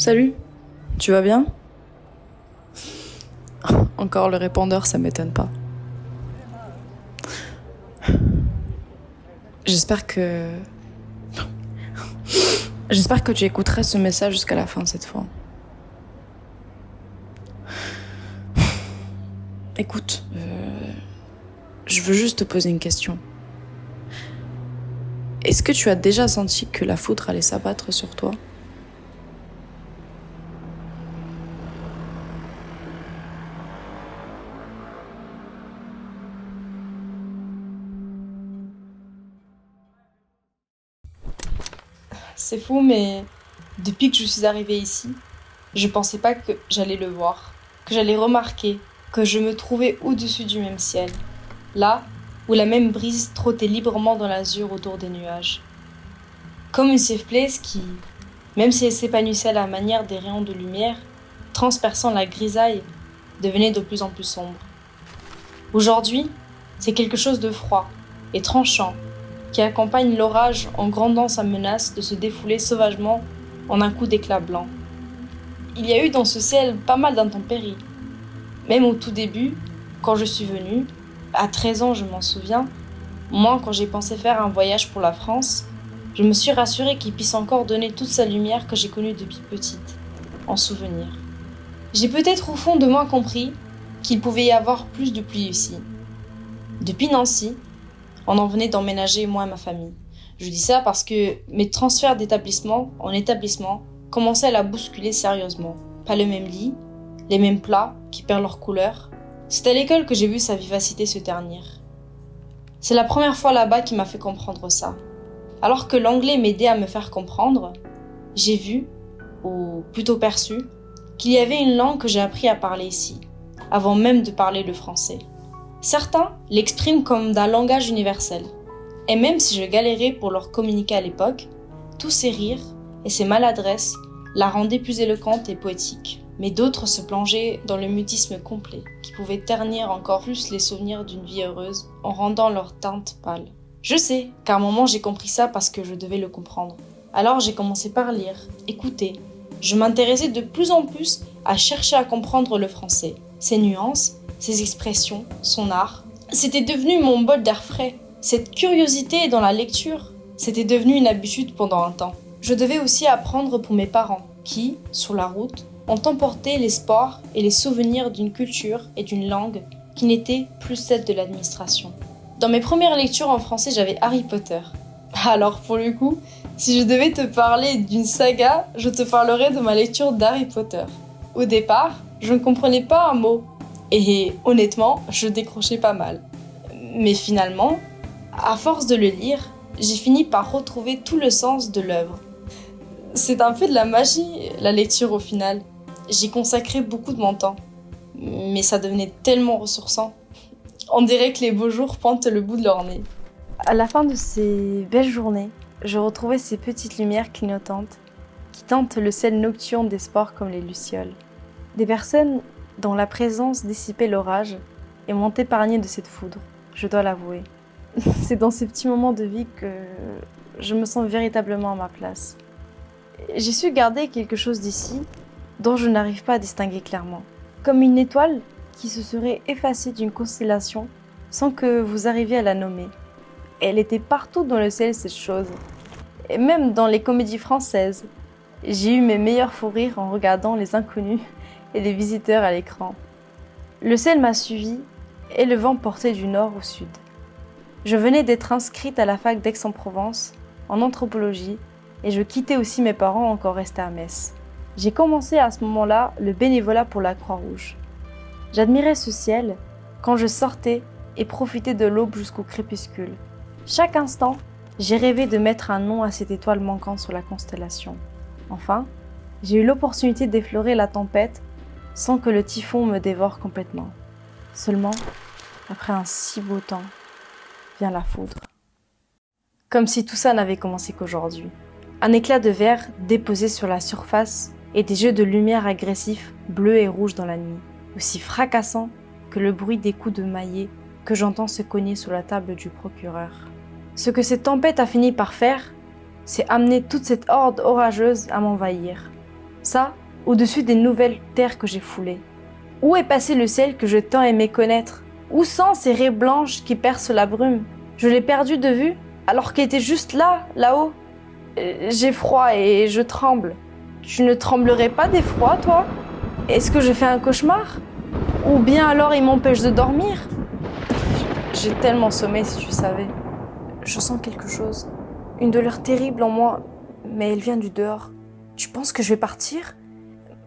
Salut, tu vas bien? Encore le répondeur, ça m'étonne pas. J'espère que... J'espère que tu écouteras ce message jusqu'à la fin cette fois. Écoute, je veux juste te poser une question. Est-ce que tu as déjà senti que la foudre allait s'abattre sur toi? C'est fou, mais depuis que je suis arrivée ici, je pensais pas que j'allais le voir, que j'allais remarquer, que je me trouvais au-dessus du même ciel, là où la même brise trottait librement dans l'azur autour des nuages. Comme une safe place qui, même si elle s'épanouissait à la manière des rayons de lumière, transperçant la grisaille, devenait de plus en plus sombre. Aujourd'hui, c'est quelque chose de froid et tranchant qui accompagne l'orage en grondant sa menace de se défouler sauvagement en un coup d'éclat blanc. Il y a eu dans ce ciel pas mal d'intempéries. Même au tout début, quand je suis venue, à 13 ans je m'en souviens, moi quand j'ai pensé faire un voyage pour la France, je me suis rassurée qu'il puisse encore donner toute sa lumière que j'ai connue depuis petite, en souvenir. J'ai peut-être au fond de moi compris qu'il pouvait y avoir plus de pluie ici. Depuis Nancy, on en venait d'emménager moi et ma famille. Je dis ça parce que mes transferts d'établissement en établissement commençaient à la bousculer sérieusement. Pas le même lit, les mêmes plats qui perdent leur couleur. C'est à l'école que j'ai vu sa vivacité se ternir. C'est la première fois là-bas qui m'a fait comprendre ça. Alors que l'anglais m'aidait à me faire comprendre, j'ai vu, ou plutôt perçu, qu'il y avait une langue que j'ai appris à parler ici, avant même de parler le français. Certains l'expriment comme d'un langage universel. Et même si je galérais pour leur communiquer à l'époque, tous ces rires et ces maladresses la rendaient plus éloquente et poétique. Mais d'autres se plongeaient dans le mutisme complet, qui pouvait ternir encore plus les souvenirs d'une vie heureuse en rendant leur teinte pâle. Je sais qu'à un moment j'ai compris ça parce que je devais le comprendre. Alors j'ai commencé par lire, écouter. Je m'intéressais de plus en plus à chercher à comprendre le français, ses nuances, ses expressions, son art. C'était devenu mon bol d'air frais. Cette curiosité dans la lecture, c'était devenu une habitude pendant un temps. Je devais aussi apprendre pour mes parents, qui, sur la route, ont emporté l'espoir et les souvenirs d'une culture et d'une langue qui n'étaient plus celle de l'administration. Dans mes premières lectures en français, j'avais Harry Potter. Alors pour le coup, si je devais te parler d'une saga, je te parlerais de ma lecture d'Harry Potter. Au départ, je ne comprenais pas un mot. Et honnêtement, je décrochais pas mal. Mais finalement, à force de le lire, j'ai fini par retrouver tout le sens de l'œuvre. C'est un peu de la magie, la lecture au final. J'y consacrais beaucoup de mon temps. Mais ça devenait tellement ressourçant. On dirait que les beaux jours pointent le bout de leur nez. À la fin de ces belles journées, je retrouvais ces petites lumières clignotantes qui tentent le ciel nocturne des sports comme les lucioles. Des personnes dont la présence dissipait l'orage et m'ont épargné de cette foudre, je dois l'avouer. C'est dans ces petits moments de vie que je me sens véritablement à ma place. J'ai su garder quelque chose d'ici dont je n'arrive pas à distinguer clairement. Comme une étoile qui se serait effacée d'une constellation sans que vous arriviez à la nommer. Elle était partout dans le ciel, cette chose. Et même dans les comédies françaises. J'ai eu mes meilleurs fous rires en regardant les inconnus et les visiteurs à l'écran. Le ciel m'a suivi et le vent portait du nord au sud. Je venais d'être inscrite à la fac d'Aix-en-Provence en anthropologie et je quittais aussi mes parents encore restés à Metz. J'ai commencé à ce moment-là le bénévolat pour la Croix-Rouge. J'admirais ce ciel quand je sortais et profitais de l'aube jusqu'au crépuscule. Chaque instant, j'ai rêvé de mettre un nom à cette étoile manquante sur la constellation. Enfin, j'ai eu l'opportunité d'effleurer la tempête sans que le typhon me dévore complètement. Seulement, après un si beau temps, vient la foudre. Comme si tout ça n'avait commencé qu'aujourd'hui. Un éclat de verre déposé sur la surface et des jeux de lumière agressifs, bleus et rouges dans la nuit, aussi fracassants que le bruit des coups de maillet que j'entends se cogner sur la table du procureur. Ce que cette tempête a fini par faire, c'est amener toute cette horde orageuse à m'envahir. Ça, au-dessus des nouvelles terres que j'ai foulées. Où est passé le ciel que je tant aimais connaître? Où sont ces raies blanches qui percent la brume? Je l'ai perdu de vue, alors qu'il était juste là, là-haut. J'ai froid et je tremble. Tu ne tremblerais pas d'effroi, toi? Est-ce que je fais un cauchemar? Ou bien alors il m'empêche de dormir? J'ai tellement sommeil si tu savais. Je sens quelque chose. Une douleur terrible en moi, mais elle vient du dehors. Tu penses que je vais partir?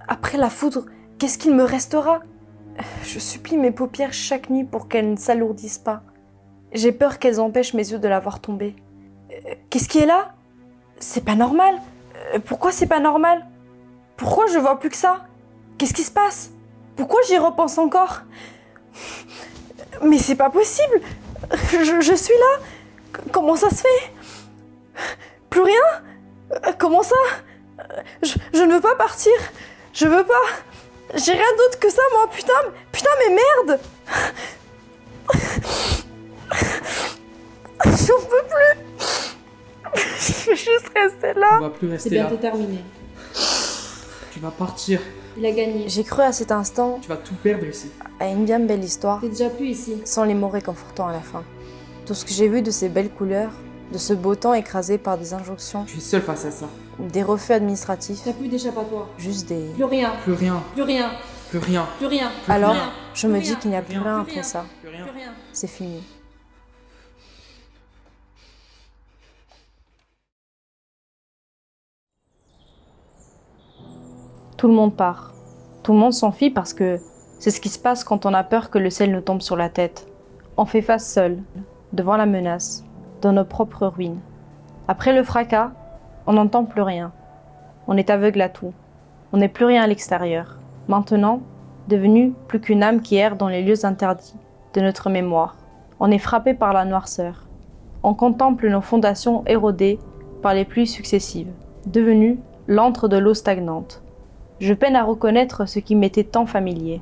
Après la foudre, qu'est-ce qu'il me restera? Je supplie mes paupières chaque nuit pour qu'elles ne s'alourdissent pas. J'ai peur qu'elles empêchent mes yeux de la voir tomber. Qu'est-ce qui est là? C'est pas normal. Pourquoi c'est pas normal? Pourquoi je vois plus que ça? Qu'est-ce qui se passe? Pourquoi j'y repense encore? Mais c'est pas possible. Je suis là. Comment ça se fait? Plus rien? Comment ça? Je ne veux pas partir. Je veux pas. J'ai rien d'autre que ça, moi. Putain, mais merde. J'en peux plus. Je vais juste rester là. On va plus rester C'est là. bientôt terminé. Tu vas partir. Il a gagné. J'ai cru à cet instant Tu vas tout perdre ici. à une bien belle histoire, T'es déjà plus ici. sans les mots réconfortants à la fin. Tout ce que j'ai vu de ces belles couleurs, de ce beau temps écrasé par des injonctions, Tu es seul face à ça. des refus administratifs, T'as plus d'échappatoire. juste des... Plus rien. Plus rien. Plus rien. Plus rien. Plus rien. Alors, rien. je me Plus dis rien. qu'il n'y a plus Rien. rien Plus après rien. ça. Plus rien. Plus rien. C'est fini. Tout le monde part. Tout le monde s'enfuit parce que c'est ce qui se passe quand on a peur que le ciel nous tombe sur la tête. On fait face seul, devant la menace, dans nos propres ruines. Après le fracas, on n'entend plus rien. On est aveugle à tout. On n'est plus rien à l'extérieur. Maintenant, devenu plus qu'une âme qui erre dans les lieux interdits de notre mémoire. On est frappé par la noirceur. On contemple nos fondations érodées par les pluies successives, devenues l'antre de l'eau stagnante. Je peine à reconnaître ce qui m'était tant familier.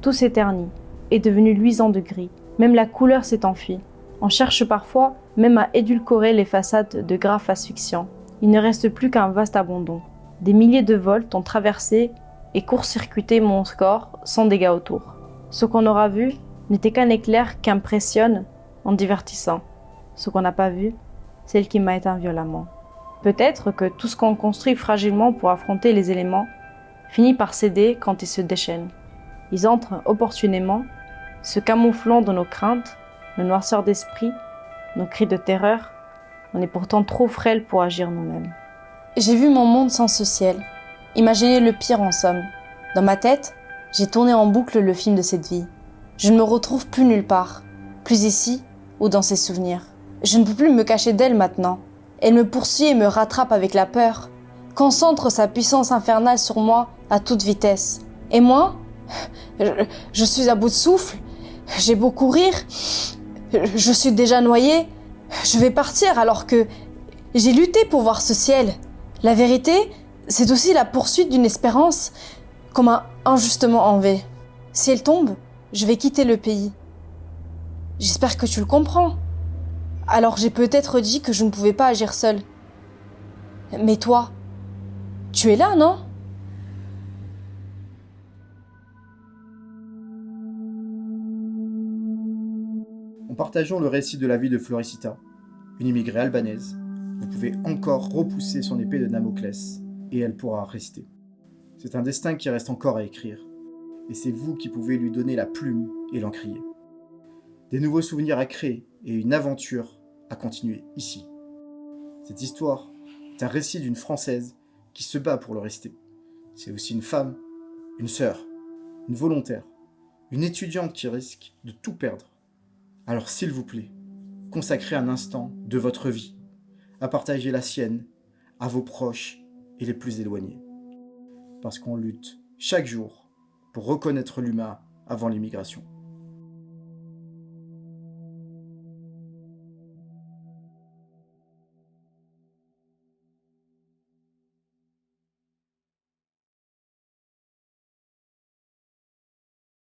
Tout s'éternit, est devenu luisant de gris. Même la couleur s'est enfuie. On cherche parfois même à édulcorer les façades de graphes asphyxiants. Il ne reste plus qu'un vaste abandon. Des milliers de volts ont traversé et court-circuité mon corps sans dégâts autour. Ce qu'on aura vu n'était qu'un éclair qui impressionne en divertissant. Ce qu'on n'a pas vu, celle qui m'a éteint violemment. Peut-être que tout ce qu'on construit fragilement pour affronter les éléments finit par céder quand ils se déchaînent. Ils entrent opportunément, se camouflant dans nos craintes, nos noirceurs d'esprit, nos cris de terreur. On est pourtant trop frêles pour agir nous-mêmes. J'ai vu mon monde sans ce ciel, imaginé le pire en somme. Dans ma tête, j'ai tourné en boucle le film de cette vie. Je ne me retrouve plus nulle part, plus ici ou dans ses souvenirs. Je ne peux plus me cacher d'elle maintenant. Elle me poursuit et me rattrape avec la peur, concentre sa puissance infernale sur moi à toute vitesse. Et moi, je suis à bout de souffle, j'ai beau courir, je suis déjà noyée, je vais partir alors que j'ai lutté pour voir ce ciel. La vérité, c'est aussi la poursuite d'une espérance qu'on m'a injustement enlevée. Si elle tombe, je vais quitter le pays. J'espère que tu le comprends. Alors j'ai peut-être dit que je ne pouvais pas agir seule. Mais toi, tu es là, non ? En partageant le récit de la vie de Floricita, une immigrée albanaise, vous pouvez encore repousser son épée de Damoclès, et elle pourra rester. C'est un destin qui reste encore à écrire, et c'est vous qui pouvez lui donner la plume et l'encrier. Des nouveaux souvenirs à créer et une aventure à continuer ici. Cette histoire est un récit d'une Française qui se bat pour le rester. C'est aussi une femme, une sœur, une volontaire, une étudiante qui risque de tout perdre. Alors s'il vous plaît, consacrez un instant de votre vie à partager la sienne à vos proches et les plus éloignés. Parce qu'on lutte chaque jour pour reconnaître l'humain avant l'immigration.